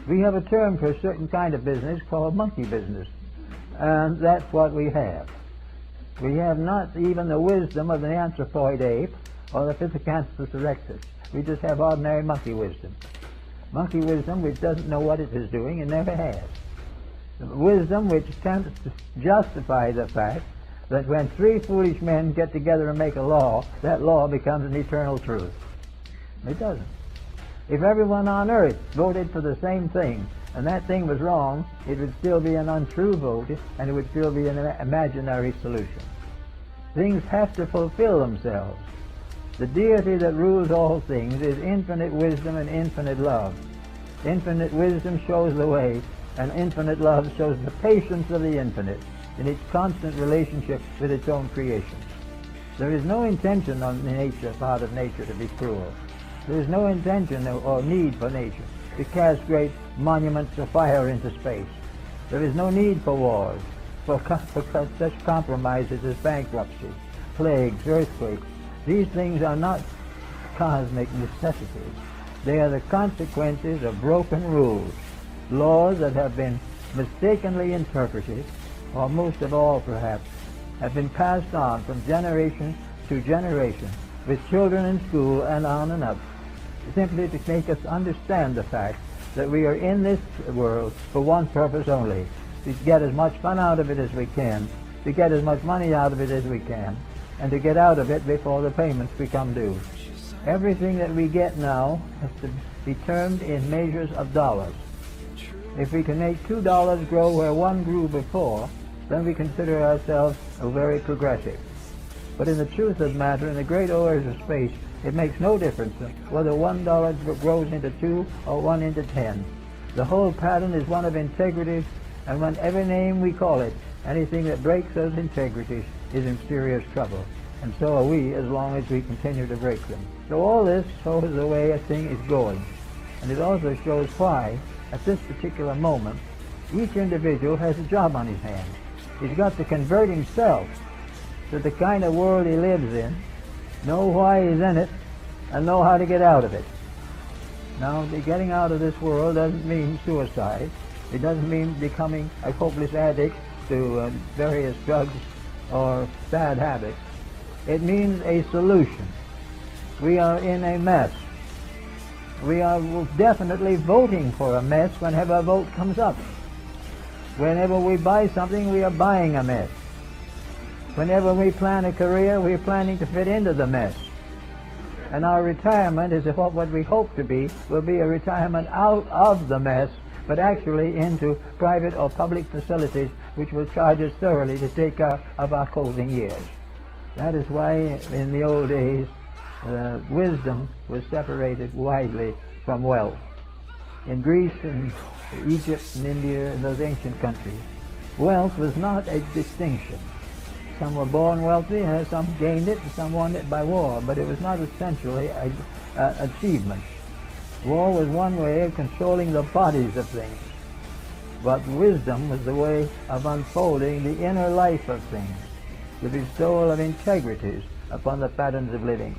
We have a term for a certain kind of business called monkey business, and that's what we have. We have not even the wisdom of the anthropoid ape or the Pithecanthropus erectus. We just have ordinary monkey wisdom. Monkey wisdom which doesn't know what it is doing and never has. Wisdom which attempts to justify the fact that when three foolish men get together and make a law, that law becomes an eternal truth. It doesn't. If everyone on earth voted for the same thing, and that thing was wrong, it would still be an untrue vote, and it would still be an imaginary solution. Things have to fulfill themselves. The deity that rules all things is infinite wisdom and infinite love. Infinite wisdom shows the way, and infinite love shows the patience of the infinite in its constant relationship with its own creation. There is no intention on nature, part of nature, to be cruel. There is no intention or need for nature to cast great monuments of fire into space. There is no need for wars, for such compromises as bankruptcy, plagues, earthquakes. These things are not cosmic necessities. They are the consequences of broken rules, laws that have been mistakenly interpreted, or most of all perhaps, have been passed on from generation to generation with children in school and on and up, simply to make us understand the fact that we are in this world for one purpose only, to get as much fun out of it as we can, to get as much money out of it as we can, and to get out of it before the payments become due. Everything that we get now has to be termed in measures of dollars. If we can make $2 grow where one grew before, then we consider ourselves very progressive. But in the truth of the matter, in the great oars of space, it makes no difference whether $1 grows into 2 or 1 into 10. The whole pattern is one of integrity, and whatever name we call it, anything that breaks those integrities is in serious trouble. And so are we, as long as we continue to break them. So all this shows the way a thing is going. And it also shows why, at this particular moment, each individual has a job on his hands. He's got to convert himself to the kind of world he lives in, know why he's in it, and know how to get out of it. Now, getting out of this world doesn't mean suicide. It doesn't mean becoming a hopeless addict to various drugs or bad habits. It means a solution. We are in a mess. We are definitely voting for a mess whenever a vote comes up. Whenever we buy something, we are buying a mess. Whenever we plan a career, we're planning to fit into the mess. And our retirement is what we hope to be, will be a retirement out of the mess, but actually into private or public facilities which will charge us thoroughly to take care of our closing years. That is why in the old days, wisdom was separated widely from wealth. In Greece and Egypt and India and those ancient countries, wealth was not a distinction. Some were born wealthy, and some gained it, and some won it by war, but it was not essentially an achievement. War was one way of controlling the bodies of things, but wisdom was the way of unfolding the inner life of things, the bestowal of integrities upon the patterns of living.